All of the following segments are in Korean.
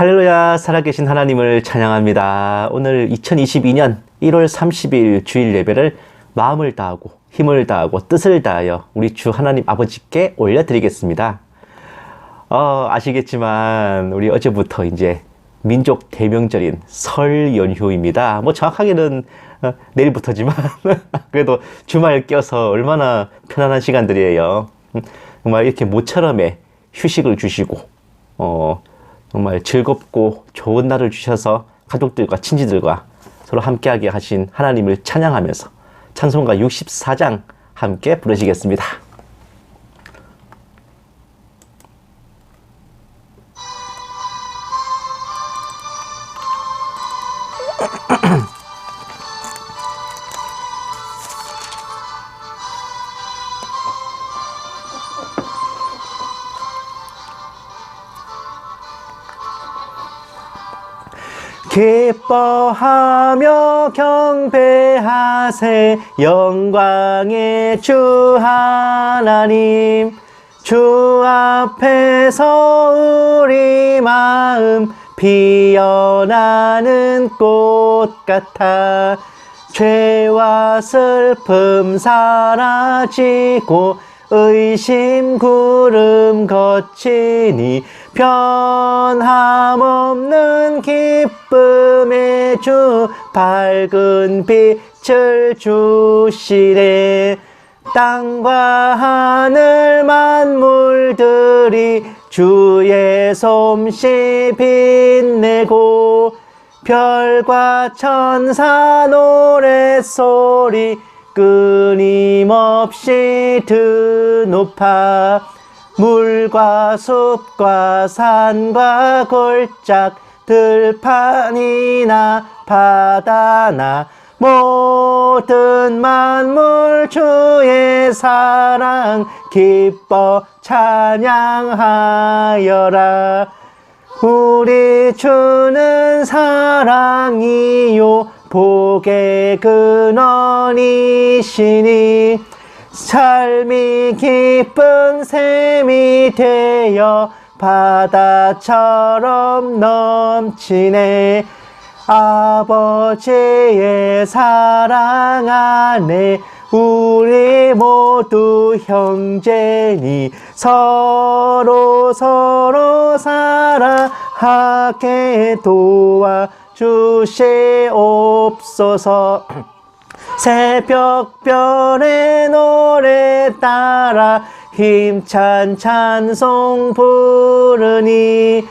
할렐루야, 살아계신 하나님을 찬양합니다. 오늘 2022년 1월 30일 주일 예배를 마음을 다하고 힘을 다하고 뜻을 다하여 우리 주 하나님 아버지께 올려드리겠습니다. 아시겠지만 우리 어제부터 이제 민족 대명절인 설 연휴입니다. 뭐 정확하게는 내일부터지만 그래도 주말 껴서 얼마나 편안한 시간들이에요. 정말 이렇게 모처럼의 휴식을 주시고 정말 즐겁고 좋은 날을 주셔서 가족들과 친지들과 서로 함께하게 하신 하나님을 찬양하면서 찬송가 64장 함께 부르시겠습니다. 기뻐하며 경배하세 영광의 주 하나님. 주 앞에서 우리 마음 피어나는 꽃 같아 죄와 슬픔 사라지고 의심 구름 거치니 변함없는 기쁨의 주 밝은 빛을 주시네. 땅과 하늘 만물들이 주의 솜씨 빛내고 별과 천사 노랫소리 끊임없이 드높아 물과 숲과 산과 골짝 들판이나 바다나 모든 만물 주의 사랑 기뻐 찬양하여라. 우리 주는 사랑이요 복의 근원이시니 삶이 기쁜 샘이 되어 바다처럼 넘치네. 아버지의 사랑 안에 우리 모두 형제니 서로 사랑하게 도와주시옵소서. 새벽별의 노래 따라 힘찬 찬송 부르니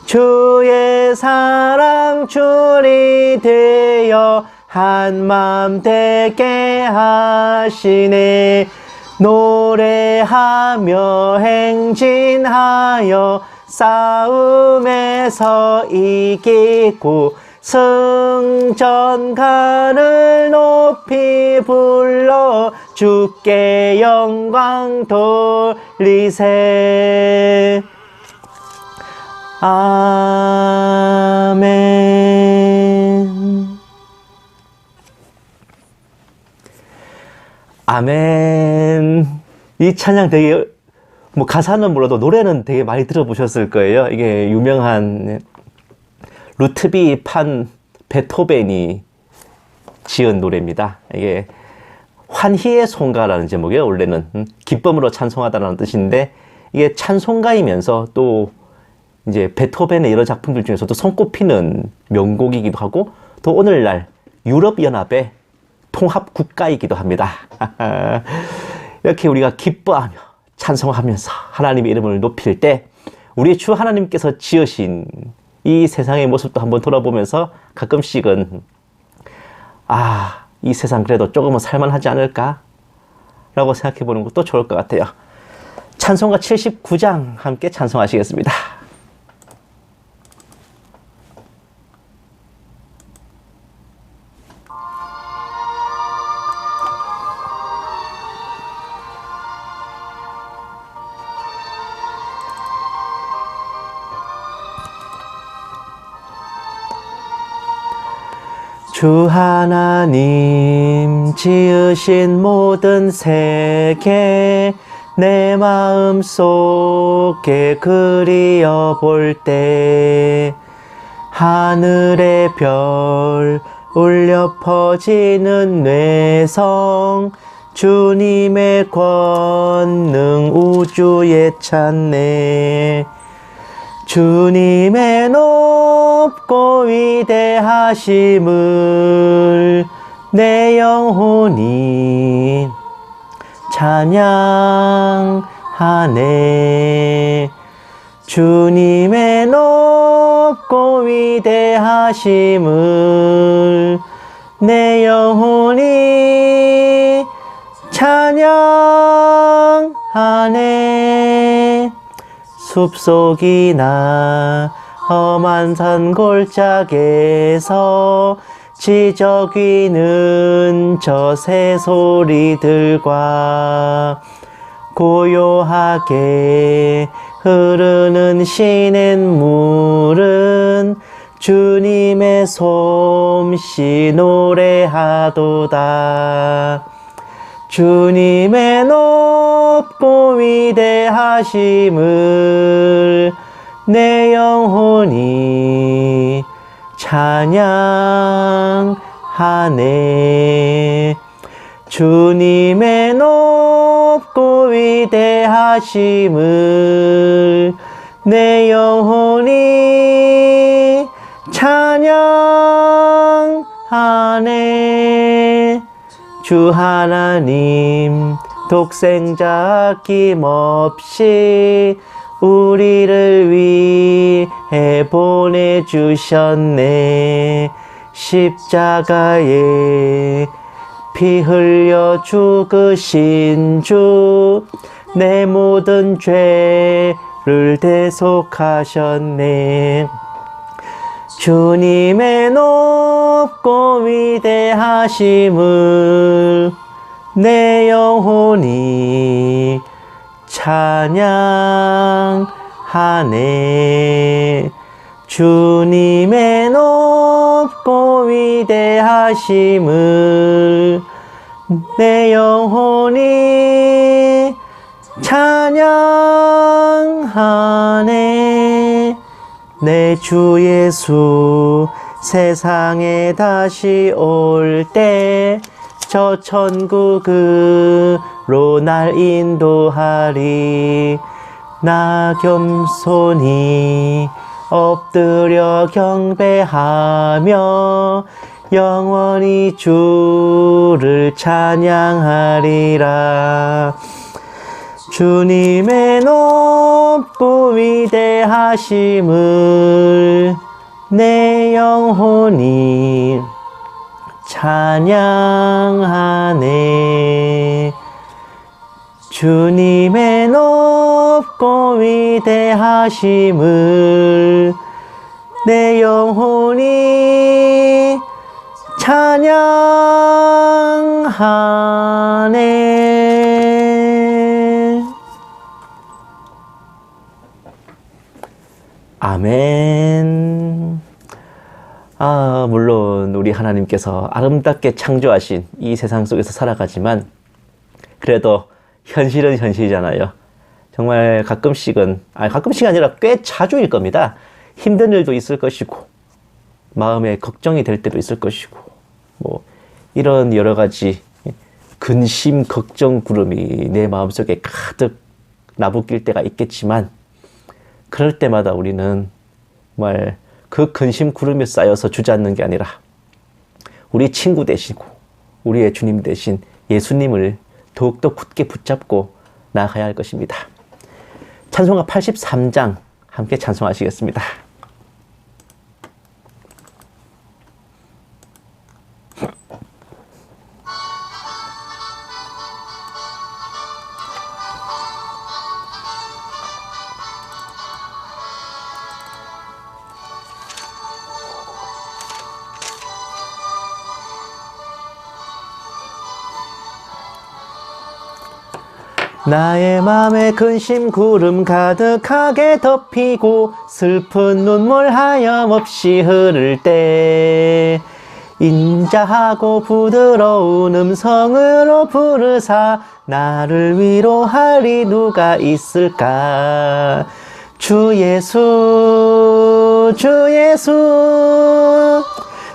주의 사랑 줄이 되어 한마음 되게 하시네. 노래하며 행진하여 싸움에서 이기고 승전가를 높이 불러 주께 영광 돌리세. 아멘. 아멘. 이 찬양 되게 뭐 가사는 몰라도 노래는 되게 많이 들어보셨을 거예요. 이게 유명한 루트비 판 베토벤이 지은 노래입니다. 이게 환희의 송가라는 제목이에요. 원래는 기쁨으로 찬송하다라는 뜻인데 이게 찬송가이면서 또 이제 베토벤의 여러 작품들 중에서도 손꼽히는 명곡이기도 하고 또 오늘날 유럽연합의 통합 국가이기도 합니다. 이렇게 우리가 기뻐하며 찬송하면서 하나님의 이름을 높일 때 우리 주 하나님께서 지으신 이 세상의 모습도 한번 돌아보면서 가끔씩은 이 세상 그래도 조금은 살만하지 않을까? 라고 생각해 보는 것도 좋을 것 같아요. 찬송가 79장 함께 찬송하시겠습니다. 주 하나님 지으신 모든 세계 내 마음속에 그리어 볼 때 하늘의 별 울려 퍼지는 뇌성 주님의 권능 우주에 찬네 주님의 높고 위대하심을 내 영혼이 찬양하네 주님의 높고 위대하심을 내 영혼이 찬양하네 숲속이나 험한 산 골짜기에서 지저귀는 저 새소리들과 고요하게 흐르는 시냇물은 주님의 솜씨 노래하도다 주님의 높고 위대하심을 내 영혼이 찬양하네 주님의 높고 위대하심을 내 영혼이 찬양하네 주 하나님 독생자 아낌없이 우리를 위해 보내주셨네 십자가에 피 흘려 죽으신 주 내 모든 죄를 대속하셨네 주님의 높고 위대하심을 내 영혼이 찬양하네 주님의 높고 위대하심을 내 영혼이 찬양하네 내 주 예수 세상에 다시 올 때 저 천국으로 날 인도하리 나 겸손히 엎드려 경배하며 영원히 주를 찬양하리라 주님의 높고 위대하심을 내 영혼이 찬양하네 주님의 높고 위대하심을 내 영혼이 찬양하네 아멘. 물론 우리 하나님께서 아름답게 창조하신 이 세상 속에서 살아가지만 그래도 현실은 현실이잖아요. 정말 가끔씩은, 가끔씩이 아니라 꽤 자주일 겁니다. 힘든 일도 있을 것이고 마음에 걱정이 될 때도 있을 것이고 뭐 이런 여러 가지 근심, 걱정 구름이 내 마음속에 가득 나부낄 때가 있겠지만 그럴 때마다 우리는 정말 그 근심 구름이 쌓여서 주저앉는 게 아니라 우리 친구 되시고 우리의 주님 되신 예수님을 더욱더 굳게 붙잡고 나아가야 할 것입니다. 찬송가 83장 함께 찬송하시겠습니다. 나의 맘에 근심 구름 가득하게 덮이고 슬픈 눈물 하염없이 흐를 때 인자하고 부드러운 음성으로 부르사 나를 위로하리 누가 있을까 주 예수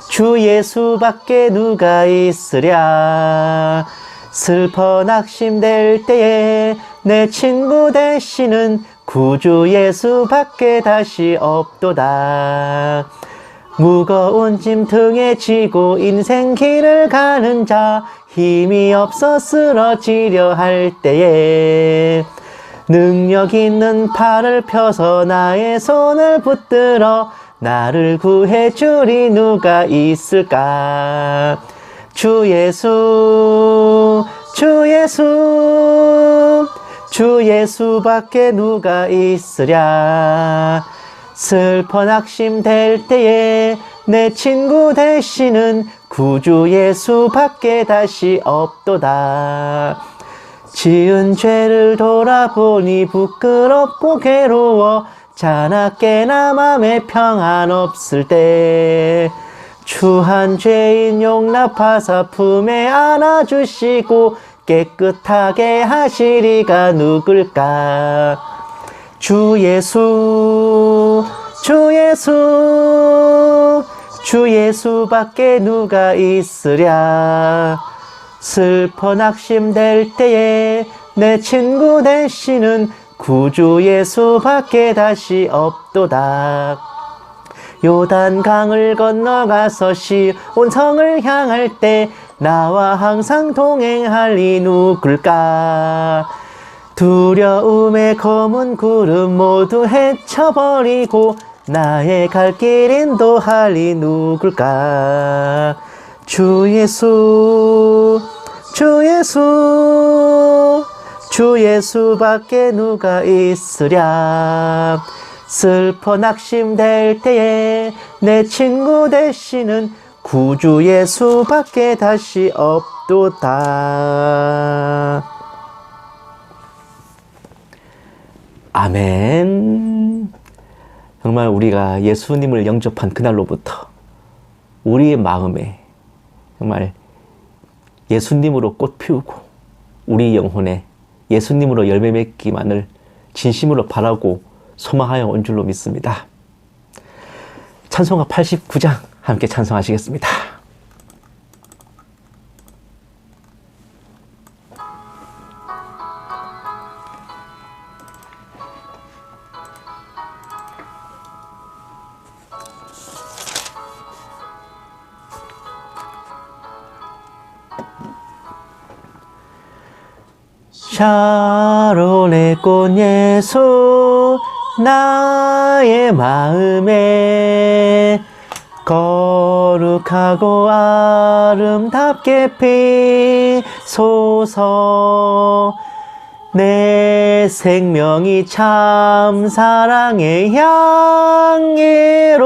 주 예수밖에 누가 있으랴. 슬퍼 낙심될 때에 내 친구 되시는 구주 예수밖에 다시 없도다. 무거운 짐 등에 지고 인생 길을 가는 자, 힘이 없어 쓰러지려 할 때에 능력 있는 팔을 펴서 나의 손을 붙들어 나를 구해 주리 누가 있을까. 주 예수, 주 예수, 주 예수밖에 누가 있으랴. 슬퍼 낙심될 때에 내 친구 되시는 구주 예수밖에 다시 없도다. 지은 죄를 돌아보니 부끄럽고 괴로워 자나깨나 맘에 평안 없을 때 추한 죄인 용납하사 품에 안아주시고 깨끗하게 하시리가 누굴까. 주 예수, 주 예수, 주 예수밖에 누가 있으랴. 슬퍼 낙심될 때에 내 친구 되시는 구주 예수밖에 다시 없도다. 요단강을 건너가서 시온 성을 향할 때 나와 항상 동행하리 누굴까. 두려움의 검은 구름 모두 헤쳐버리고 나의 갈 길 인도하리 누굴까. 주 예수, 주 예수, 주 예수밖에 누가 있으랴. 슬퍼 낙심될 때에 내 친구 되시는 구주 예수밖에 다시 없도다. 아멘. 정말 우리가 예수님을 영접한 그날로부터 우리의 마음에 정말 예수님으로 꽃 피우고 우리 영혼에 예수님으로 열매 맺기만을 진심으로 바라고 소망하여 온 줄로 믿습니다. 찬송가 89장 함께 찬송하시겠습니다. 샤론의 꽃 예수 나의 마음에 거룩하고 아름답게 피소서. 내 생명이 참 사랑의 향기로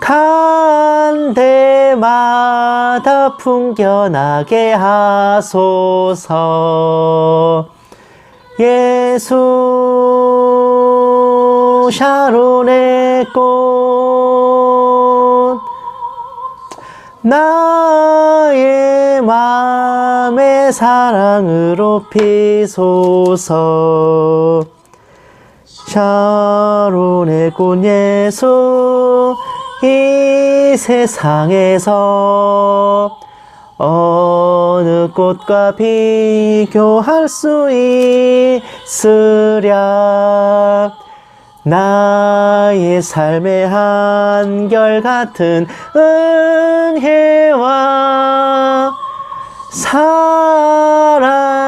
간 데마다 풍겨나게 하소서. 예수 샤론의 꽃 나의 맘의 사랑으로 피소서. 샤론의 꽃 예수 이 세상에서 어느 꽃과 비교할 수 있으랴. 나의 삶의 한결같은 은혜와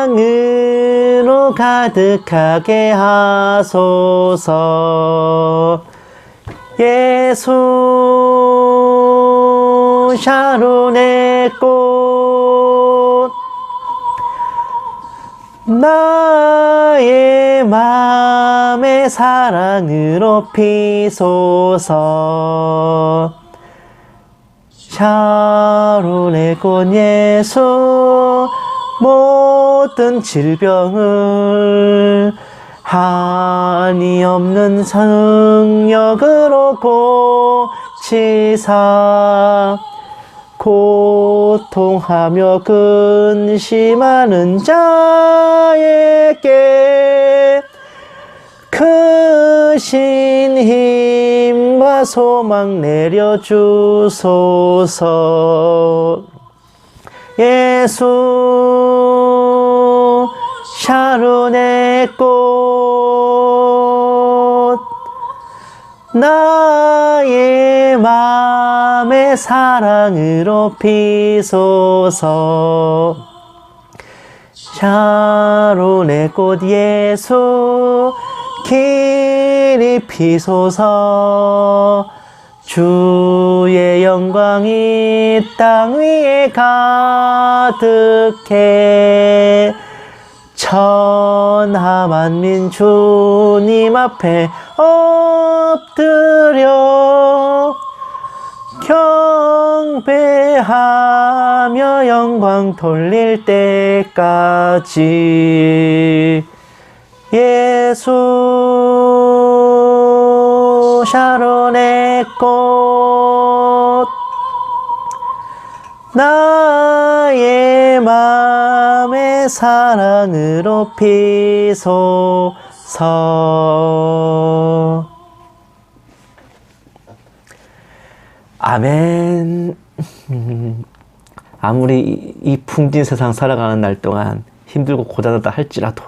사랑으로 가득하게 하소서. 예수 샤론의 꽃 나의 맘의 사랑으로 피소서. 샤론의 꽃 예수 모든 질병을 한이 없는 능력으로 고치사 고통하며 근심하는 자에게 크신 소망 내려주소서. 예수 샤론의 꽃 나의 맘의 사랑으로 피소서. 샤론의 꽃 예수 길이 피소서. 주의 영광이 땅 위에 가득해 천하 만민 주님 앞에 엎드려 경배하며 영광 돌릴 때까지. 예수 샤론의 꽃 나의 맘의 사랑으로 피소서. 아멘. 아무리 이 풍진 세상 살아가는 날 동안 힘들고 고단하다 할지라도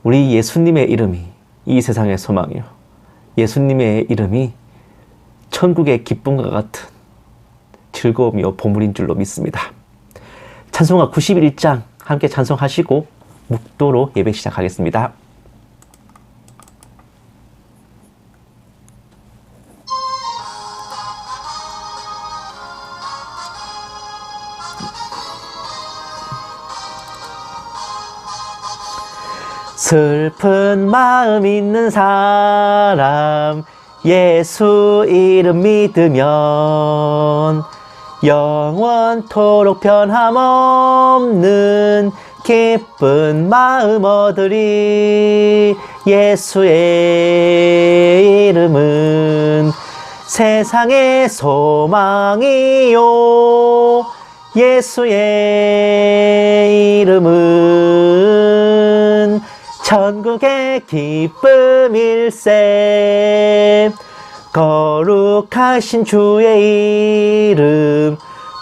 우리 예수님의 이름이 이 세상의 소망이요, 예수님의 이름이 천국의 기쁨과 같은 즐거움이요 보물인 줄로 믿습니다. 찬송가 91장 함께 찬송하시고 묵도로 예배 시작하겠습니다. 슬픈 마음 있는 사람 예수 이름 믿으면 영원토록 변함없는 기쁜 마음 얻으리. 예수의 이름은 세상의 소망이요, 예수의 이름은 천국의 기쁨일세. 거룩하신 주의 이름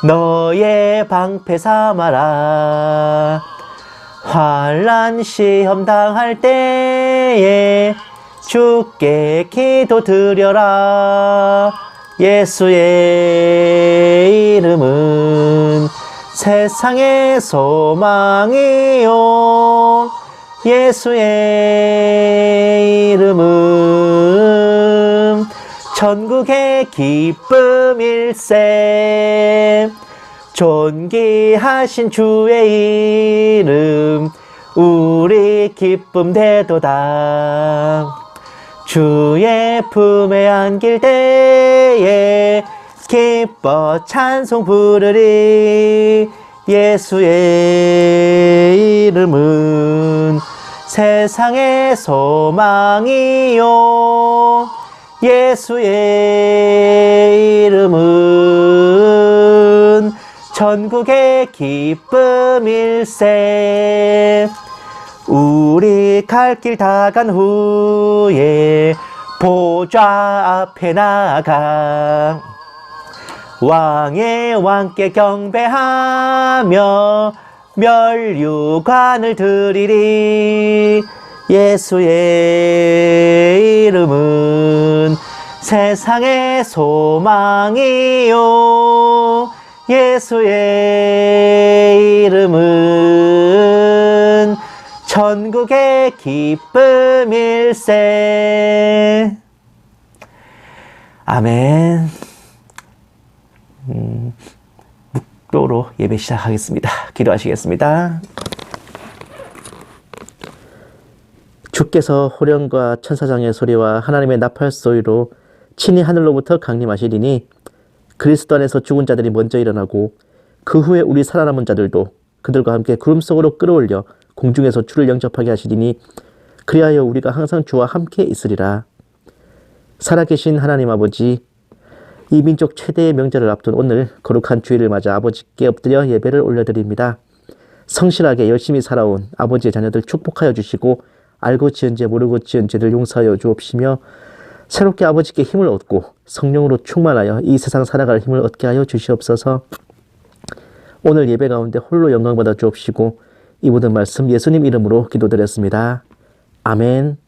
너의 방패 삼아라. 환난 시험 당할 때에 주께 기도드려라. 예수의 이름은 세상의 소망이요, 예수의 이름은 천국의 기쁨일세. 존귀하신 주의 이름 우리 기쁨 되도다. 주의 품에 안길 때에 기뻐 찬송 부르리. 예수의 이름은 세상의 소망이요, 예수의 이름은 천국의 기쁨일세. 우리 갈 길 다 간 후에 보좌 앞에 나가 왕의 왕께 경배하며 멸류관을 드리리. 예수의 이름은 세상의 소망이요, 예수의 이름은 천국의 기쁨일세. 아멘. 묵도로 예배 시작하겠습니다. 기도하시겠습니다. 주께서 호령과 천사장의 소리와 하나님의 나팔 소리로 친히 하늘로부터 강림하시리니 그리스도 안에서 죽은 자들이 먼저 일어나고 그 후에 우리 살아남은 자들도 그들과 함께 구름 속으로 끌어올려 공중에서 주를 영접하게 하시리니 그리하여 우리가 항상 주와 함께 있으리라. 살아계신 하나님 아버지, 이 민족 최대의 명절을 앞둔 오늘 거룩한 주일을 맞아 아버지께 엎드려 예배를 올려드립니다. 성실하게 열심히 살아온 아버지의 자녀들 축복하여 주시고 알고 지은 죄 모르고 지은 죄들 용서하여 주옵시며 새롭게 아버지께 힘을 얻고 성령으로 충만하여 이 세상 살아갈 힘을 얻게 하여 주시옵소서. 오늘 예배 가운데 홀로 영광받아 주옵시고 이 모든 말씀 예수님 이름으로 기도드렸습니다. 아멘.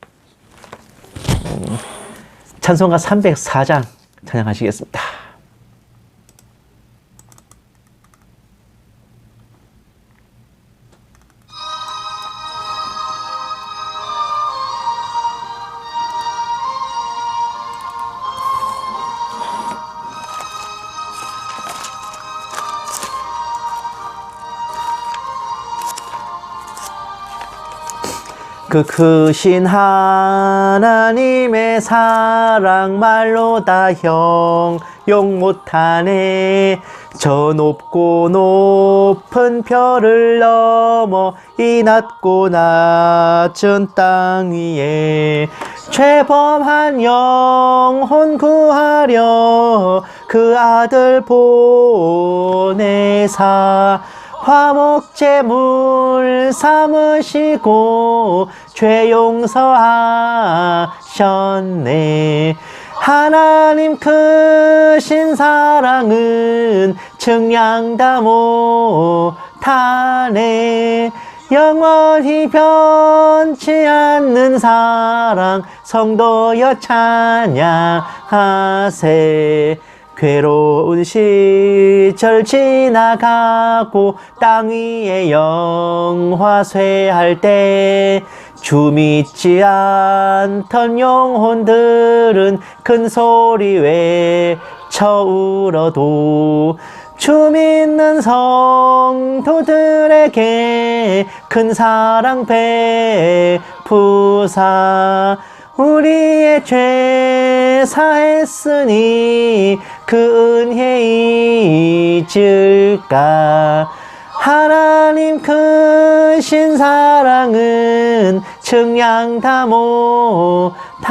찬송가 304장 찬양하시겠습니다. 그 크신 하나님의 사랑 말로 다 형용 못하네. 저 높고 높은 별을 넘어 이 낮고 낮은 땅 위에 죄범한 영혼 구하려 그 아들 보내사 화목제물 삼으시고 죄 용서하셨네. 하나님 크신 사랑은 측량 다 못하네. 영원히 변치 않는 사랑 성도여 찬양하세. 괴로운 시절 지나가고 땅 위에 영화 쇠할 때 주 믿지 않던 영혼들은 큰 소리 외쳐 울어도 주 믿는 성도들에게 큰 사랑 베푸사 우리의 죄 사했으니 그 은혜 잊을까. 하나님 크신 사랑은 측량 다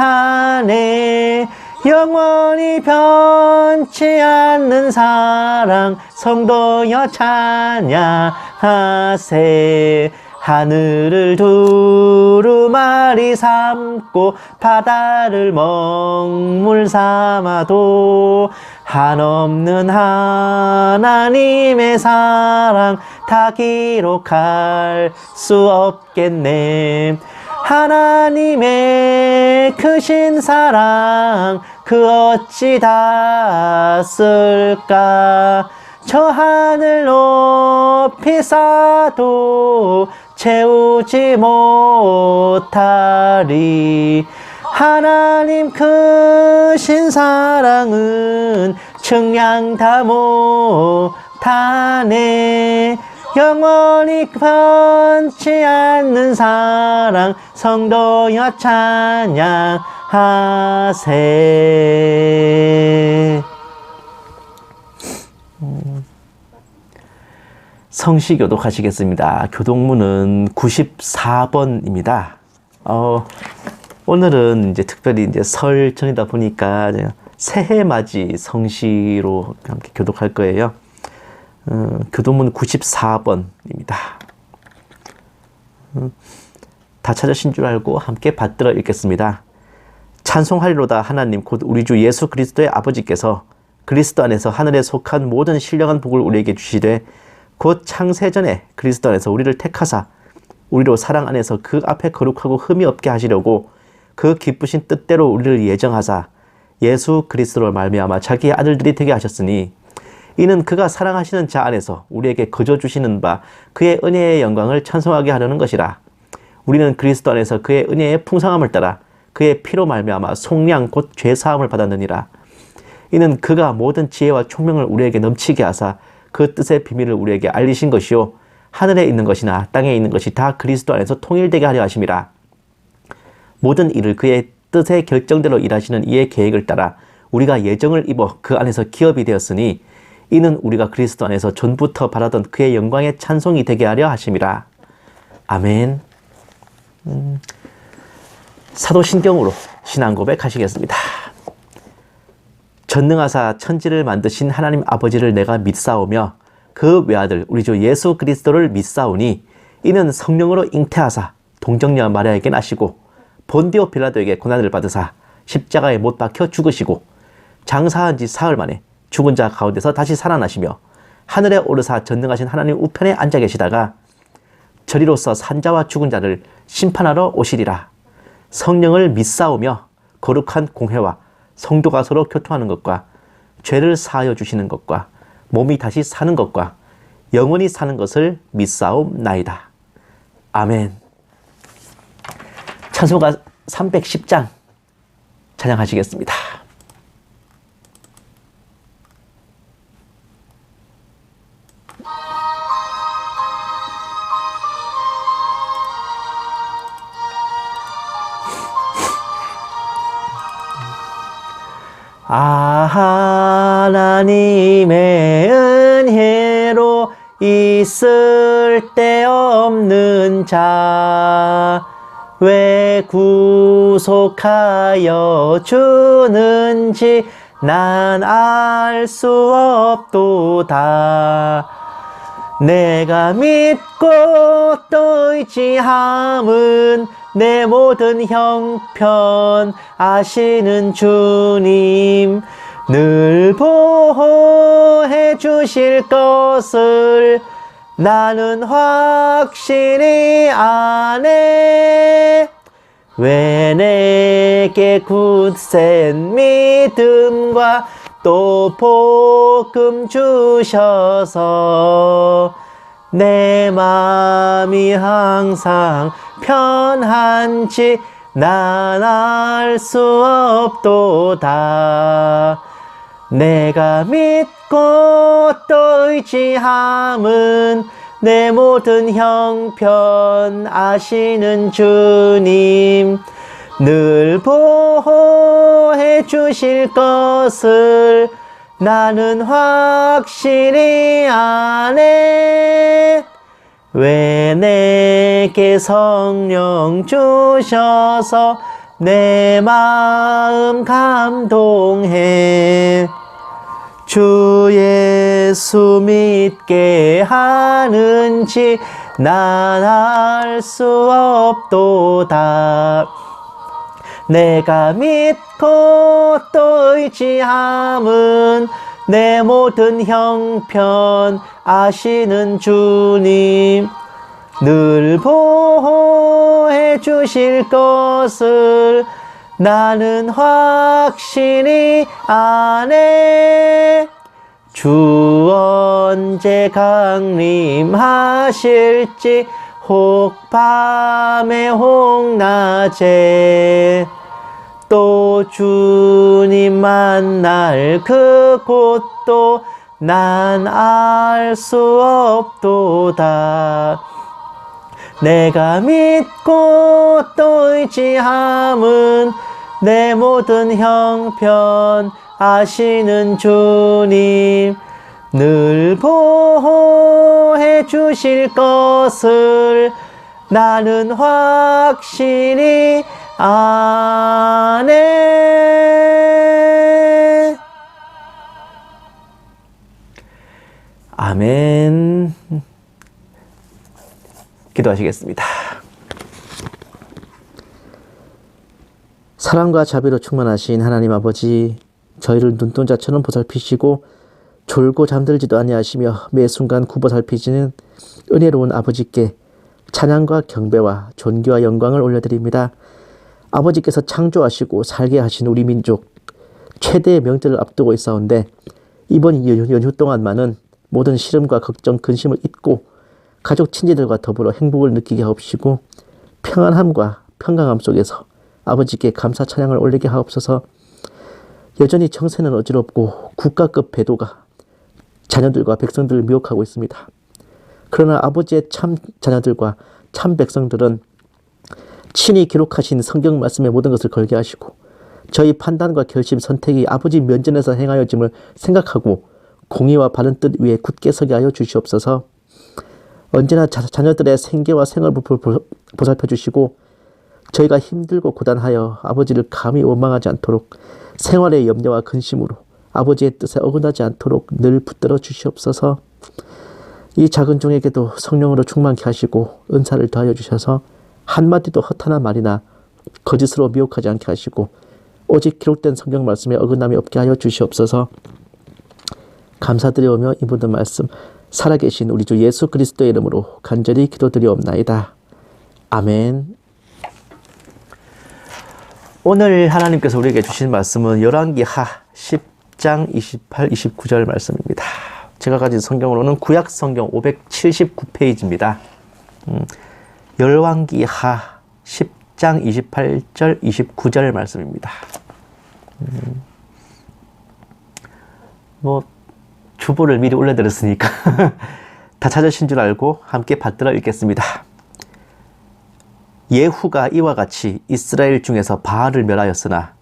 못하네. 영원히 변치 않는 사랑 성도여 찬양하세. 하늘을 두루마리 삼고 바다를 먹물 삼아도 한없는 하나님의 사랑 다 기록할 수 없겠네. 하나님의 크신 사랑 그 어찌 다 쓸까. 저 하늘 높이 쌓아도 채우지 못하리. 하나님 크신 사랑은 측량 다 못하네. 영원히 변치 않는 사랑 성도여 찬양하세. 성시 교독하시겠습니다. 교독문은 94번입니다. 오늘은 이제 특별히 이제 설 전이다 보니까 새해 맞이 성시로 함께 교독할 거예요. 교독문 94번입니다. 다 찾으신 줄 알고 함께 받들어 읽겠습니다. 찬송하리로다 하나님 곧 우리 주 예수 그리스도의 아버지께서 그리스도 안에서 하늘에 속한 모든 신령한 복을 우리에게 주시되 곧 창세전에 그리스도 안에서 우리를 택하사 우리로 사랑 안에서 그 앞에 거룩하고 흠이 없게 하시려고 그 기쁘신 뜻대로 우리를 예정하사 예수 그리스도로 말미암아 자기의 아들들이 되게 하셨으니 이는 그가 사랑하시는 자 안에서 우리에게 거저 주시는 바 그의 은혜의 영광을 찬송하게 하려는 것이라. 우리는 그리스도 안에서 그의 은혜의 풍성함을 따라 그의 피로 말미암아 속량 곧 죄사함을 받았느니라. 이는 그가 모든 지혜와 총명을 우리에게 넘치게 하사 그 뜻의 비밀을 우리에게 알리신 것이요 하늘에 있는 것이나 땅에 있는 것이 다 그리스도 안에서 통일되게 하려 하심이라. 모든 일을 그의 뜻의 결정대로 일하시는 이의 계획을 따라 우리가 예정을 입어 그 안에서 기업이 되었으니 이는 우리가 그리스도 안에서 전부터 바라던 그의 영광의 찬송이 되게 하려 하심이라. 아멘. 사도신경으로 신앙 고백하시겠습니다. 전능하사 천지를 만드신 하나님 아버지를 내가 믿사오며 그 외아들 우리 주 예수 그리스도를 믿사오니 이는 성령으로 잉태하사 동정녀 마리아에게 나시고 본디오 빌라도에게 고난을 받으사 십자가에 못 박혀 죽으시고 장사한 지 사흘 만에 죽은 자 가운데서 다시 살아나시며 하늘에 오르사 전능하신 하나님 우편에 앉아 계시다가 저리로서 산자와 죽은 자를 심판하러 오시리라. 성령을 믿사오며 거룩한 공회와 성도가 서로 교통하는 것과 죄를 사하여 주시는 것과 몸이 다시 사는 것과 영원히 사는 것을 믿사옵나이다. 아멘. 찬송가 310장 찬양하시겠습니다. 하나님의 은혜로 있을 데 없는 자 왜 구속하여 주는지 난 알 수 없도다. 내가 믿고 또 의지함은 내 모든 형편 아시는 주님 늘 보호해 주실 것을 나는 확실히 아네. 왜 내게 굳센 믿음과 또 복음 주셔서 내 마음이 항상 편한지 난 알 수 없도다. 내가 믿고 또 의지함은 내 모든 형편 아시는 주님 늘 보호해 주실 것을 나는 확실히 아네. 왜 내게 성령 주셔서 내 마음 감동해. 주 예수 믿게 하는지 난 알 수 없도다. 내가 믿고 또 의지함은 내 모든 형편 아시는 주님 늘 보호해 주실 것을 나는 확실히 아네. 주 언제 강림하실지 혹 밤에 혹 낮에 또 주님 만날 그곳도 난 알 수 없도다. 내가 믿고 또 의지함은 내 모든 형편 아시는 주님 늘 보호해 주실 것을 나는 확실히 아네. 아멘. 기도하시겠습니다. 사랑과 자비로 충만하신 하나님 아버지, 저희를 눈동자처럼 보살피시고 졸고 잠들지도 아니하시며 매 순간 굽어살피시는 은혜로운 아버지께 찬양과 경배와 존귀와 영광을 올려드립니다. 아버지께서 창조하시고 살게 하신 우리 민족 최대의 명절을 앞두고 있사온데 이번 연휴 동안만은 모든 시름과 걱정, 근심을 잊고 가족 친지들과 더불어 행복을 느끼게 하옵시고 평안함과 평강함 속에서 아버지께 감사 찬양을 올리게 하옵소서. 여전히 정세는 어지럽고 국가급 배도가 자녀들과 백성들을 미혹하고 있습니다. 그러나 아버지의 참 자녀들과 참 백성들은 친히 기록하신 성경 말씀의 모든 것을 걸게 하시고 저희 판단과 결심, 선택이 아버지 면전에서 행하여짐을 생각하고 공의와 바른 뜻 위에 굳게 서게 하여 주시옵소서. 언제나 자녀들의 생계와 생활을 보살펴 주시고 저희가 힘들고 고단하여 아버지를 감히 원망하지 않도록 생활의 염려와 근심으로 아버지의 뜻에 어긋나지 않도록 늘 붙들어 주시옵소서. 이 작은 종에게도 성령으로 충만케 하시고 은사를 더하여 주셔서 한마디도 허탄한 말이나 거짓으로 미혹하지 않게 하시고 오직 기록된 성경 말씀에 어긋남이 없게 하여 주시옵소서. 감사드리오며 이 모든 말씀 살아계신 우리 주 예수 그리스도의 이름으로 간절히 기도드리옵나이다. 아멘. 오늘 하나님께서 우리에게 주신 말씀은 열왕기하 10장 28, 29절 말씀입니다. 제가 가진 성경으로는 구약 성경 579페이지입니다. 열왕기하 10장 28절, 29절 말씀입니다. 주보를 미리 올려드렸으니까 다 찾으신 줄 알고 함께 받들어 읽겠습니다. 예후가 이와 같이 이스라엘 중에서 바알을 멸하였으나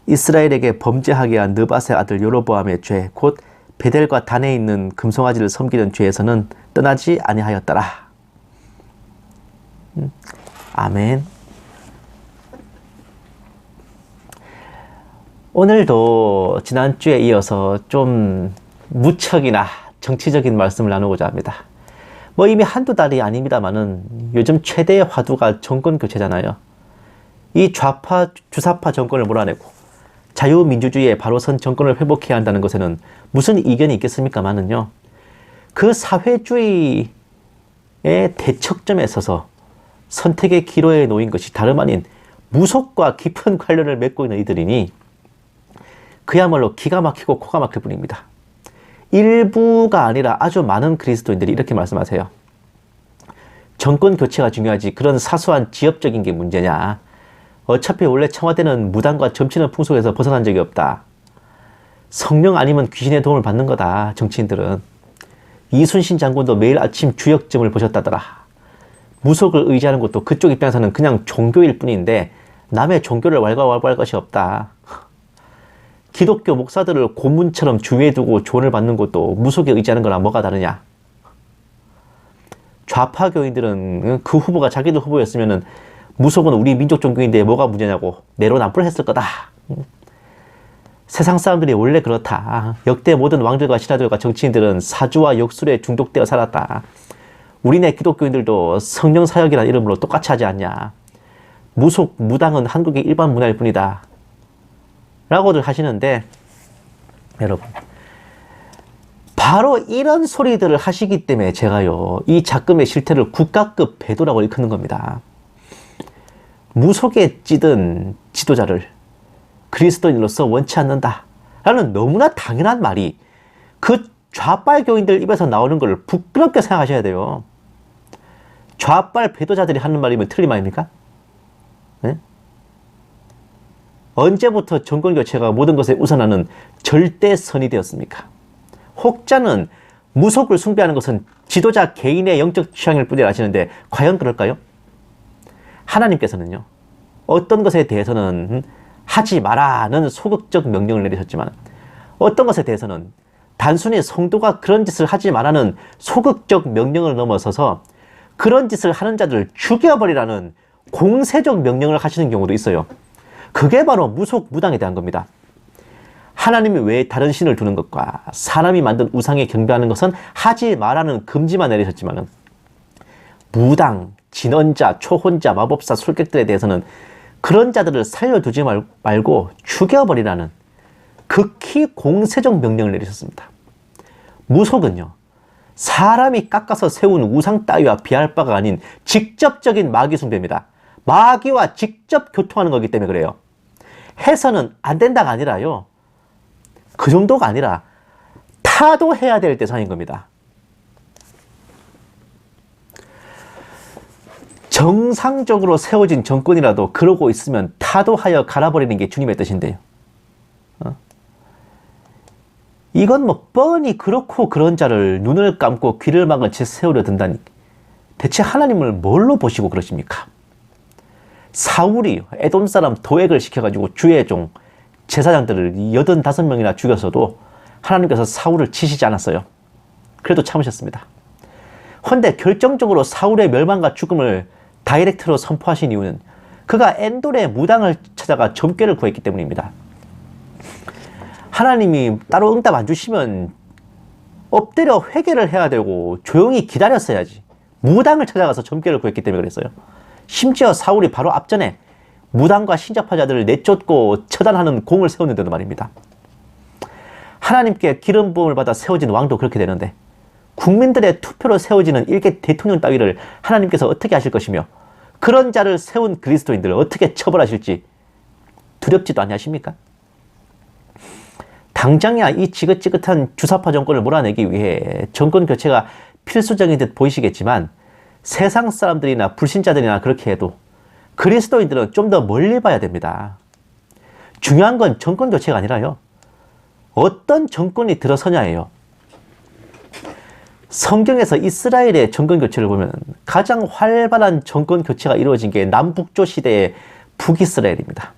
이스라엘에게 범죄하게 한 느밧의 아들 여로보암의 죄, 곧 베델과 단에 있는 금송아지를 섬기는 죄에서는 떠나지 아니하였더라. 아멘. 오늘도 지난주에 이어서 좀 무척이나 정치적인 말씀을 나누고자 합니다. 이미 한두 달이 아닙니다만은 요즘 최대의 화두가 정권 교체잖아요. 이 좌파, 주사파 정권을 몰아내고 자유민주주의의 바로 선 정권을 회복해야 한다는 것에는 무슨 이견이 있겠습니까마는요. 그 사회주의의 대척점에 서서 선택의 기로에 놓인 것이 다름 아닌 무속과 깊은 관련을 맺고 있는 이들이니 그야말로 기가 막히고 코가 막힐 뿐입니다. 일부가 아니라 아주 많은 그리스도인들이 이렇게 말씀하세요. 정권 교체가 중요하지 그런 사소한 지엽적인 게 문제냐. 어차피 원래 청와대는 무당과 점치는 풍속에서 벗어난 적이 없다. 성령 아니면 귀신의 도움을 받는 거다. 정치인들은. 이순신 장군도 매일 아침 주역점을 보셨다더라. 무속을 의지하는 것도 그쪽 입장에서는 그냥 종교일 뿐인데 남의 종교를 왈가왈부할 것이 없다. 기독교 목사들을 고문처럼 주위에 두고 조언을 받는 것도 무속에 의지하는 거랑 뭐가 다르냐. 좌파 교인들은 그 후보가 자기들 후보였으면 무속은 우리 민족 종교인데 뭐가 문제냐고 내로남불 했을 거다. 세상 사람들이 원래 그렇다. 역대 모든 왕들과 신하들과 정치인들은 사주와 역술에 중독되어 살았다. 우리네 기독교인들도 성령사역이라는 이름으로 똑같이 하지 않냐. 무속, 무당은 한국의 일반 문화일 뿐이다. 라고들 하시는데 여러분 바로 이런 소리들을 하시기 때문에 제가요 이 작금의 실태를 국가급 배도라고 일컫는 겁니다. 무속에 찌든 지도자를 그리스도인으로서 원치 않는다 라는 너무나 당연한 말이 그 좌빨 교인들 입에서 나오는 걸 부끄럽게 생각하셔야 돼요. 좌빨 배도자들이 하는 말이면 틀린 말입니까? 네? 언제부터 정권교체가 모든 것에 우선하는 절대선이 되었습니까? 혹자는 무속을 숭배하는 것은 지도자 개인의 영적 취향일 뿐이라 하시는데 과연 그럴까요? 하나님께서는요. 어떤 것에 대해서는 하지 마라는 소극적 명령을 내리셨지만 어떤 것에 대해서는 단순히 성도가 그런 짓을 하지 마라는 소극적 명령을 넘어서서 그런 짓을 하는 자들을 죽여버리라는 공세적 명령을 하시는 경우도 있어요. 그게 바로 무속, 무당에 대한 겁니다. 하나님이 왜 다른 신을 두는 것과 사람이 만든 우상에 경배하는 것은 하지 말라는 금지만 내리셨지만 무당, 진언자, 초혼자, 마법사, 술객들에 대해서는 그런 자들을 살려두지 말고 죽여버리라는 극히 공세적 명령을 내리셨습니다. 무속은요. 사람이 깎아서 세운 우상 따위와 비할 바가 아닌 직접적인 마귀 숭배입니다. 마귀와 직접 교통하는 거기 때문에 그래요. 해서는 안 된다가 아니라요. 그 정도가 아니라 타도해야 될 대상인 겁니다. 정상적으로 세워진 정권이라도 그러고 있으면 타도하여 갈아버리는 게 주님의 뜻인데요. 이건 뻔히 그렇고 그런 자를 눈을 감고 귀를 막은 채 세우려 든다니 대체 하나님을 뭘로 보시고 그러십니까? 사울이 에돔 사람 도액을 시켜가지고 주의 종 제사장들을 85명이나 죽였어도 하나님께서 사울을 치시지 않았어요. 그래도 참으셨습니다. 헌데 결정적으로 사울의 멸망과 죽음을 다이렉트로 선포하신 이유는 그가 엔돌의 무당을 찾아가 점괘를 구했기 때문입니다. 하나님이 따로 응답 안 주시면 엎드려 회개를 해야 되고 조용히 기다렸어야지. 무당을 찾아가서 점괘를 구했기 때문에 그랬어요. 심지어 사울이 바로 앞전에 무당과 신접하자들을 내쫓고 처단하는 공을 세웠는데도 말입니다. 하나님께 기름 부음을 받아 세워진 왕도 그렇게 되는데 국민들의 투표로 세워지는 일개 대통령 따위를 하나님께서 어떻게 하실 것이며 그런 자를 세운 그리스도인들을 어떻게 처벌하실지 두렵지도 아니하십니까? 당장이야 이 지긋지긋한 주사파 정권을 몰아내기 위해 정권 교체가 필수적인 듯 보이시겠지만 세상 사람들이나 불신자들이나 그렇게 해도 그리스도인들은 좀 더 멀리 봐야 됩니다. 중요한 건 정권 교체가 아니라요. 어떤 정권이 들어서냐예요. 성경에서 이스라엘의 정권 교체를 보면 가장 활발한 정권 교체가 이루어진 게 남북조 시대의 북이스라엘입니다.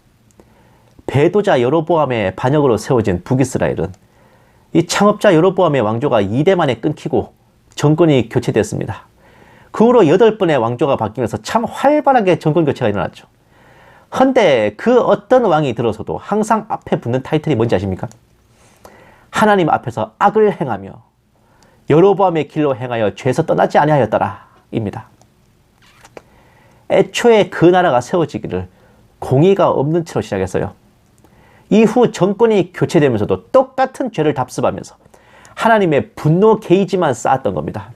배도자 여로보암의 반역으로 세워진 북이스라엘은 이 창업자 여로보암의 왕조가 2대 만에 끊기고 정권이 교체됐습니다. 그 후로 8번의 왕조가 바뀌면서 참 활발하게 정권 교체가 일어났죠. 헌데 그 어떤 왕이 들어서도 항상 앞에 붙는 타이틀이 뭔지 아십니까? 하나님 앞에서 악을 행하며 여로보암의 길로 행하여 죄에서 떠나지 아니하였더라 입니다. 애초에 그 나라가 세워지기를 공의가 없는 채로 시작했어요. 이후 정권이 교체되면서도 똑같은 죄를 답습하면서 하나님의 분노 게이지만 쌓았던 겁니다.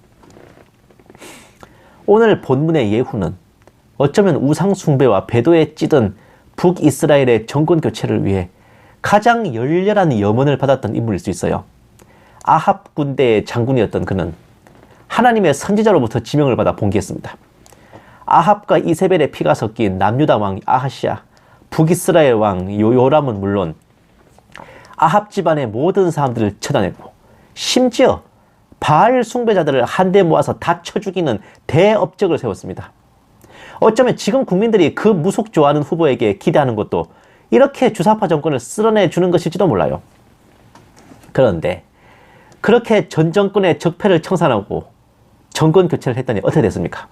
오늘 본문의 예후는 어쩌면 우상 숭배와 배도에 찌든 북이스라엘의 정권 교체를 위해 가장 열렬한 염원을 받았던 인물일 수 있어요. 아합 군대의 장군이었던 그는 하나님의 선지자로부터 지명을 받아 봉기했습니다. 아합과 이세벨의 피가 섞인 남유다 왕 아하시아, 북이스라엘 왕 요람은 물론 아합 집안의 모든 사람들을 처단했고 심지어 바알 숭배자들을 한데 모아서 다 쳐 죽이는 대업적을 세웠습니다. 어쩌면 지금 국민들이 그 무속 좋아하는 후보에게 기대하는 것도 이렇게 주사파 정권을 쓸어내주는 것일지도 몰라요. 그런데 그렇게 전 정권의 적폐를 청산하고 정권 교체를 했더니 어떻게 됐습니까?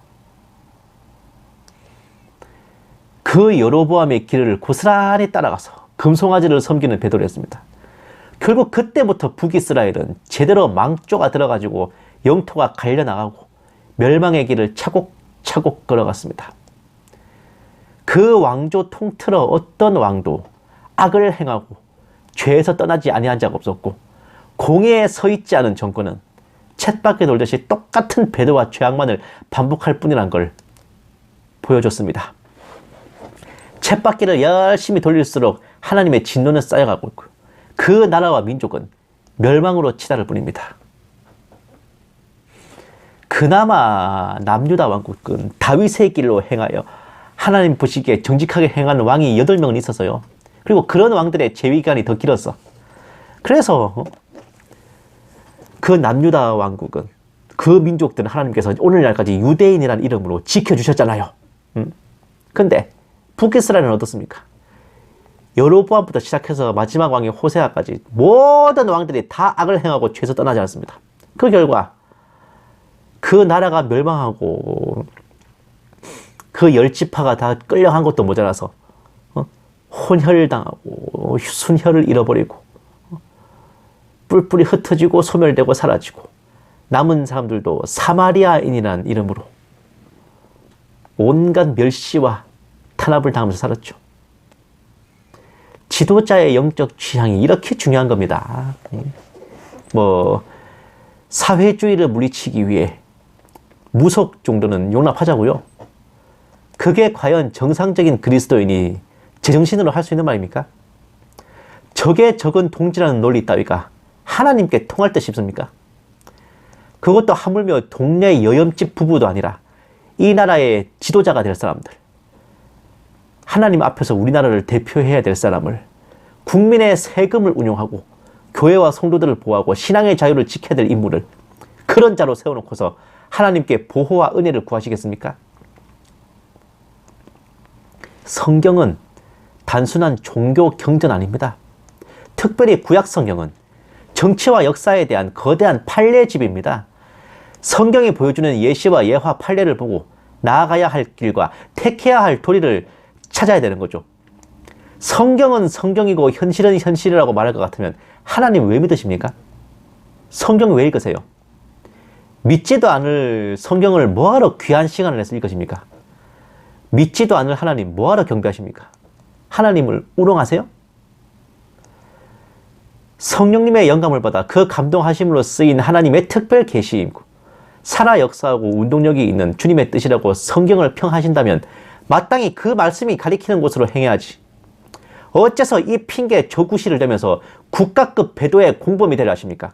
그 여로보암의 길을 고스란히 따라가서 금송아지를 섬기는 배도를 했습니다. 결국 그때부터 북이스라엘은 제대로 망조가 들어가지고 영토가 갈려나가고 멸망의 길을 차곡차곡 걸어갔습니다. 그 왕조 통틀어 어떤 왕도 악을 행하고 죄에서 떠나지 아니한 자가 없었고 공의에 서 있지 않은 정권은 쳇바퀴 돌듯이 똑같은 배도와 죄악만을 반복할 뿐이란 걸 보여줬습니다. 쳇바퀴를 열심히 돌릴수록 하나님의 진노는 쌓여가고 있고 그 나라와 민족은 멸망으로 치달을 뿐입니다. 그나마 남유다 왕국은 다윗의 길로 행하여 하나님 보시기에 정직하게 행하는 왕이 8명은 있었어요. 그리고 그런 왕들의 재위기간이 더 길었어. 그래서 그 남유다 왕국은 그 민족들은 하나님께서 오늘날까지 유대인이라는 이름으로 지켜주셨잖아요. 근데 북이스라엘은 어떻습니까? 여로보암부터 시작해서 마지막 왕인 호세아까지 모든 왕들이 다 악을 행하고 죄에서 떠나지 않았습니다. 그 결과 그 나라가 멸망하고 그 10지파가 다 끌려간 것도 모자라서 혼혈당하고 순혈을 잃어버리고 뿔뿔이 흩어지고 소멸되고 사라지고 남은 사람들도 사마리아인이라는 이름으로 온갖 멸시와 탄압을 당하면서 살았죠. 지도자의 영적 취향이 이렇게 중요한 겁니다. 사회주의를 물리치기 위해 무속 정도는 용납하자고요. 그게 과연 정상적인 그리스도인이 제정신으로 할 수 있는 말입니까? 적의 적은 동지라는 논리 따위가 하나님께 통할 듯 싶습니까? 그것도 하물며 동네 여염집 부부도 아니라 이 나라의 지도자가 될 사람들, 하나님 앞에서 우리나라를 대표해야 될 사람을 국민의 세금을 운용하고 교회와 성도들을 보호하고 신앙의 자유를 지켜야 될 인물을 그런 자로 세워놓고서 하나님께 보호와 은혜를 구하시겠습니까? 성경은 단순한 종교 경전 아닙니다. 특별히 구약 성경은 정치와 역사에 대한 거대한 판례집입니다. 성경이 보여주는 예시와 예화 판례를 보고 나아가야 할 길과 택해야 할 도리를 찾아야 되는 거죠. 성경은 성경이고 현실은 현실이라고 말할 것 같으면 하나님 왜 믿으십니까? 성경 왜 읽으세요? 믿지도 않을 성경을 뭐하러 귀한 시간을 내서 읽으십니까? 믿지도 않을 하나님 뭐하러 경배하십니까? 하나님을 우롱하세요? 성령님의 영감을 받아 그 감동하심으로 쓰인 하나님의 특별 계시이고 살아 역사하고 운동력이 있는 주님의 뜻이라고 성경을 평하신다면 마땅히 그 말씀이 가리키는 곳으로 행해야지. 어째서 이 핑계 조구시를 대면서 국가급 배도의 공범이 되려 하십니까?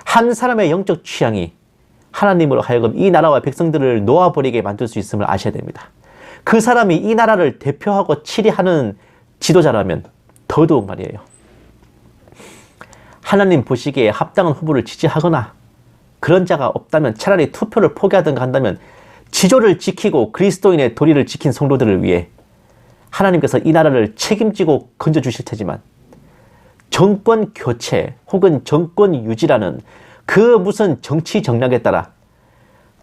한 사람의 영적 취향이 하나님으로 하여금 이 나라와 백성들을 놓아버리게 만들 수 있음을 아셔야 됩니다. 그 사람이 이 나라를 대표하고 치리하는 지도자라면 더더욱 말이에요. 하나님 보시기에 합당한 후보를 지지하거나 그런 자가 없다면 차라리 투표를 포기하든가 한다면 지조를 지키고 그리스도인의 도리를 지킨 성도들을 위해 하나님께서 이 나라를 책임지고 건져주실 테지만 정권 교체 혹은 정권 유지라는 그 무슨 정치 정략에 따라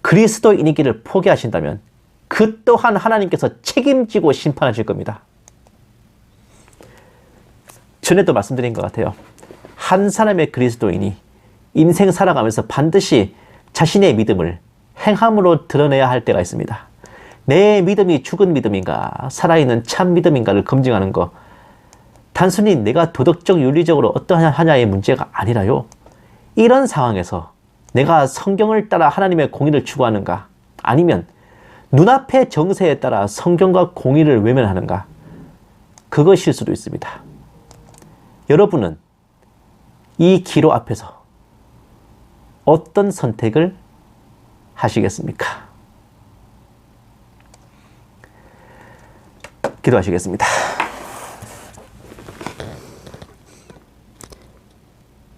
그리스도인이기를 포기하신다면 그 또한 하나님께서 책임지고 심판하실 겁니다. 전에도 말씀드린 것 같아요. 한 사람의 그리스도인이 인생 살아가면서 반드시 자신의 믿음을 행함으로 드러내야 할 때가 있습니다. 내 믿음이 죽은 믿음인가 살아있는 참 믿음인가를 검증하는 거, 단순히 내가 도덕적 윤리적으로 어떠하냐의 문제가 아니라요. 이런 상황에서 내가 성경을 따라 하나님의 공의를 추구하는가, 아니면 눈앞의 정세에 따라 성경과 공의를 외면하는가, 그것일 수도 있습니다. 여러분은 이 기로 앞에서 어떤 선택을 하시겠습니까? 기도하시겠습니다.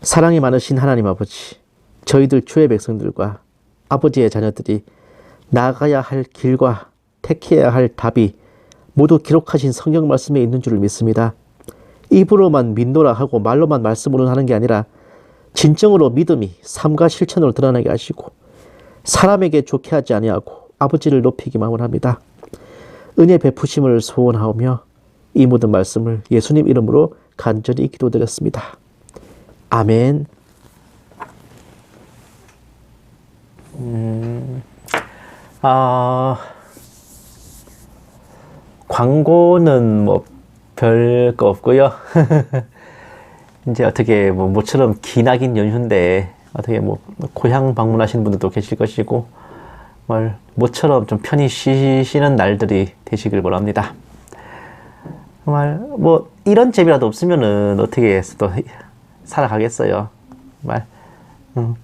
사랑이 많으신 하나님 아버지, 저희들 주의 백성들과 아버지의 자녀들이 나아가야 할 길과 택해야 할 답이 모두 기록하신 성경 말씀에 있는 줄을 믿습니다. 입으로만 믿노라 하고 말로만 말씀으로 하는 게 아니라 진정으로 믿음이 삶과 실천으로 드러나게 하시고 사람에게 좋게 하지 아니하고 아버지를 높이기만 원합니다. 은혜 베푸심을 소원하오며 이 모든 말씀을 예수님 이름으로 간절히 기도드렸습니다. 아멘. 광고는 뭐 별거 없고요. 이제 어떻게 뭐 모처럼 기나긴 연휴인데 어떻게 뭐 고향 방문하시는 분들도 계실 것이고 모처럼 좀 편히 쉬시는 날들이 되시길 바랍니다. 정말 뭐 이런 재미라도 없으면은 어떻게 또 살아가겠어요. 정말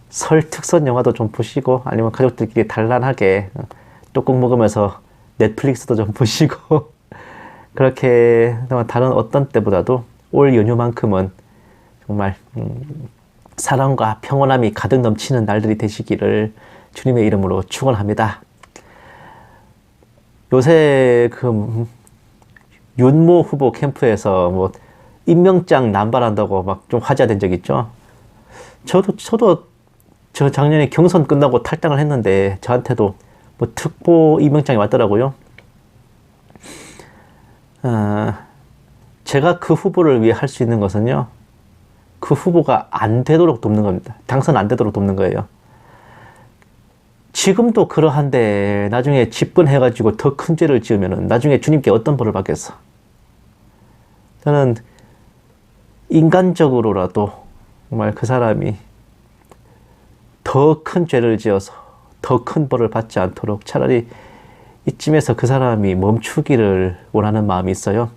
설 특선 영화도 좀 보시고 아니면 가족들끼리 단란하게 떡국 먹으면서 넷플릭스도 좀 보시고 그렇게 다른 어떤 때보다도 올 연휴만큼은 정말 사랑과 평온함이 가득 넘치는 날들이 되시기를 주님의 이름으로 축원합니다. 요새 그 윤모 후보 캠프에서 뭐 임명장 남발한다고 막 좀 화제가 된 적 있죠. 저도 저 작년에 경선 끝나고 탈당을 했는데 저한테도 뭐 특보 임명장이 왔더라고요. 제가 그 후보를 위해 할 수 있는 것은요, 그 후보가 안 되도록 돕는 겁니다. 당선 안 되도록 돕는 거예요. 지금도 그러한데 나중에 집권해가지고 더 큰 죄를 지으면은 나중에 주님께 어떤 벌을 받겠어? 저는 인간적으로라도 정말 그 사람이 더 큰 죄를 지어서 더 큰 벌을 받지 않도록 차라리 이쯤에서 그 사람이 멈추기를 원하는 마음이 있어요.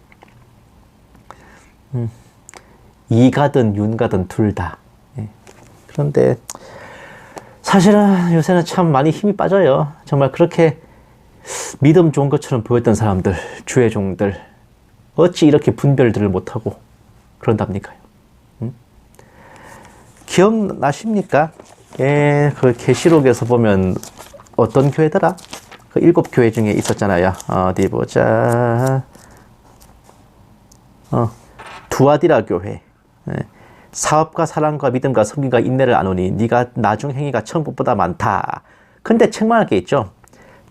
이가든 윤가든 둘 다. 그런데 사실은 요새는 참 많이 힘이 빠져요. 정말 그렇게 믿음 좋은 것처럼 보였던 사람들, 주의 종들, 어찌 이렇게 분별들을 못하고 그런답니까요? 기억나십니까? 그 계시록에서 보면 어떤 교회더라? 그 7교회 중에 있었잖아요. 어디 보자. 두아디라 교회. 사업과 사랑과 믿음과 섬김과 인내를 아노니 네가 나중 행위가 천국보다 많다. 근데 책망할 게 있죠.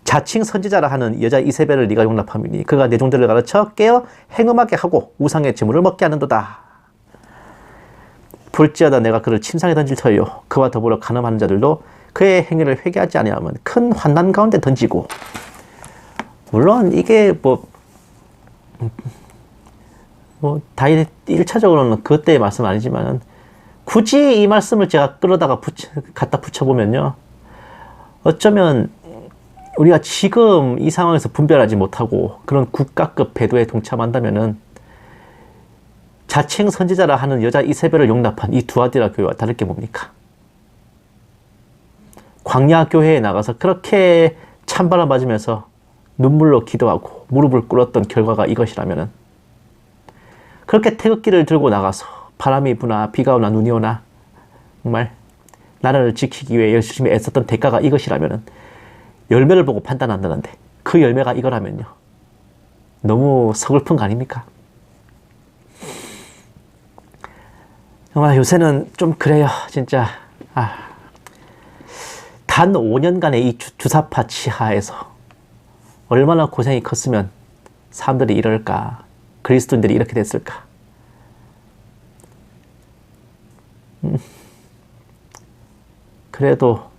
자칭 선지자라 하는 여자 이세벨을 네가 용납함이니 그가 내 종들을 가르쳐 깨어 행음하게 하고 우상의 제물을 먹게 하는도다. 볼지어다 내가 그를 침상에 던질 터요. 그와 더불어 간음하는 자들도 그의 행위를 회개하지 아니하면 큰 환난 가운데 던지고. 물론 이게 뭐 뭐 다이 1차적으로는 그때의 말씀은 아니지만 굳이 이 말씀을 제가 끌어다가 갖다 붙여보면요, 어쩌면 우리가 지금 이 상황에서 분별하지 못하고 그런 국가급 배도에 동참한다면은 자칭 선지자라 하는 여자 이세벨을 용납한 이 두아디라 교회와 다를 게 뭡니까? 광야 교회에 나가서 그렇게 찬바람 맞으면서 눈물로 기도하고 무릎을 꿇었던 결과가 이것이라면은, 그렇게 태극기를 들고 나가서 바람이 부나 비가 오나 눈이 오나 정말 나라를 지키기 위해 열심히 애썼던 대가가 이것이라면은, 열매를 보고 판단한다는데 그 열매가 이거라면요, 너무 서글픈 거 아닙니까? 정말 요새는 좀 그래요, 진짜. 단 5년간의 이 주사파 치하에서 얼마나 고생이 컸으면 사람들이 이럴까, 그리스도인들이 이렇게 됐을까. 그래도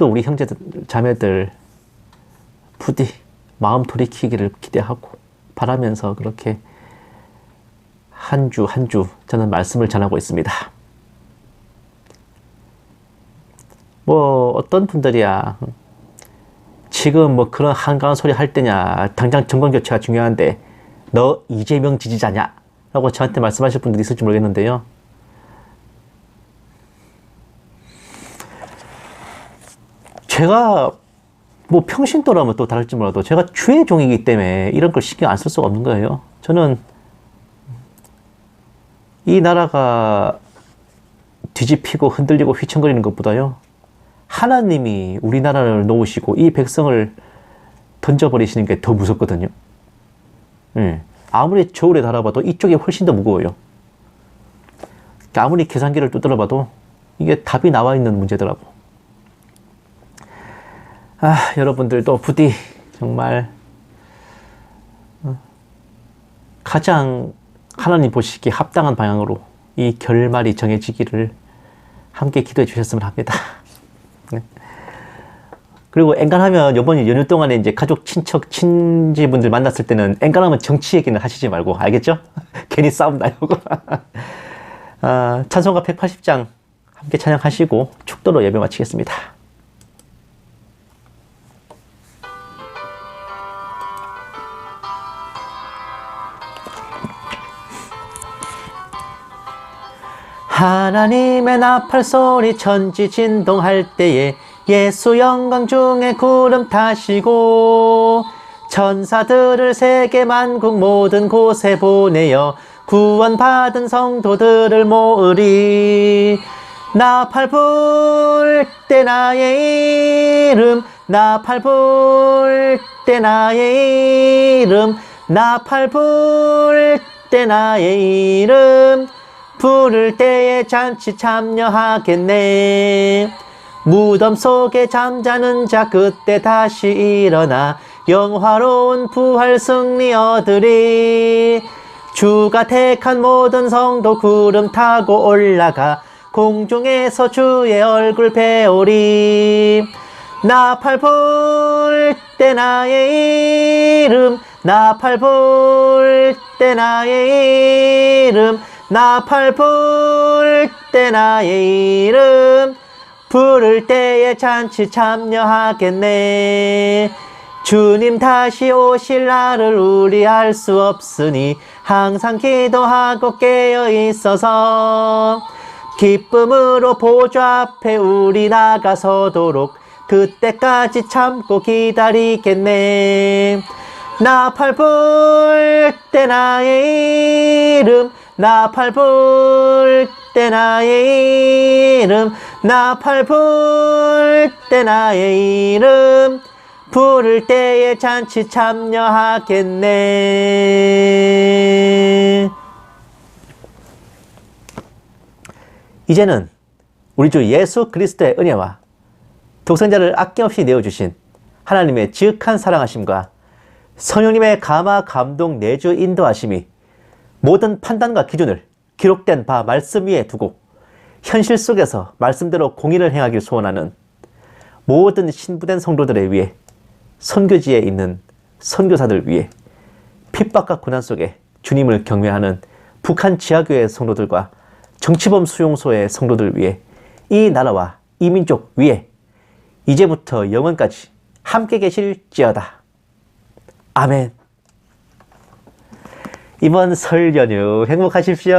우리 형제들 자매들 부디 마음 돌이키기를 기대하고 바라면서 그렇게 한 주 한 주 저는 말씀을 전하고 있습니다. 뭐 어떤 분들이야 지금 뭐 그런 한가한 소리 할 때냐, 당장 정권 교체가 중요한데 너 이재명 지지자냐 라고 저한테 말씀하실 분들이 있을지 모르겠는데요, 제가 뭐 평신도라면 또 다를지 몰라도 제가 주의 종이기 때문에 이런 걸 신경 안 쓸 수가 없는 거예요. 저는 이 나라가 뒤집히고 흔들리고 휘청거리는 것보다요, 하나님이 우리나라를 놓으시고 이 백성을 던져버리시는 게 더 무섭거든요. 아무리 저울에 달아봐도 이쪽이 훨씬 더 무거워요. 아무리 계산기를 두드려봐도 이게 답이 나와 있는 문제더라고. 여러분들도 부디 정말 가장 하나님 보시기에 합당한 방향으로 이 결말이 정해지기를 함께 기도해 주셨으면 합니다. 네. 그리고 엔간하면 이번 연휴 동안에 이제 가족, 친척, 친지분들 만났을 때는 엔간하면 정치 얘기는 하시지 말고, 알겠죠? 괜히 싸움 나려고. 찬송가 180장 함께 찬양하시고 축도로 예배 마치겠습니다. 하나님의 나팔 소리 천지 진동할 때에 예수 영광 중에 구름 타시고 천사들을 세계 만국 모든 곳에 보내어 구원받은 성도들을 모으리. 나팔 불 때 나의 이름, 나팔 불 때 나의 이름, 나팔 불 때 나의 이름, 부를 때에 잔치 참여하겠네. 무덤 속에 잠자는 자 그때 다시 일어나 영화로운 부활 승리 얻으리. 주가 택한 모든 성도 구름 타고 올라가 공중에서 주의 얼굴 배우리. 나팔 불 때 나의 이름, 나팔 불 때 나의 이름, 나팔 불 때 나의 이름, 부를 때에 잔치 참여하겠네. 주님 다시 오실 날을 우리 알 수 없으니 항상 기도하고 깨어 있어서 기쁨으로 보좌 앞에 우리 나가서도록 그때까지 참고 기다리겠네. 나팔 불 때 나의 이름, 나팔 불 때 나의 이름, 나팔 불 때 나의 이름, 부를 때에 잔치 참여하겠네. 이제는 우리 주 예수 그리스도의 은혜와 독생자를 아낌없이 내어주신 하나님의 지극한 사랑하심과 성령님의 감화 감동 내주 인도하심이 모든 판단과 기준을 기록된 바 말씀 위에 두고 현실 속에서 말씀대로 공의를 행하길 소원하는 모든 신부된 성도들에 위해, 선교지에 있는 선교사들 위해 핍박과 고난 속에 주님을 경외하는 북한 지하교회 성도들과 정치범 수용소의 성도들 위해 이 나라와 이 민족 위에 이제부터 영원까지 함께 계실지어다. 아멘. 이번 설 연휴 행복하십시오.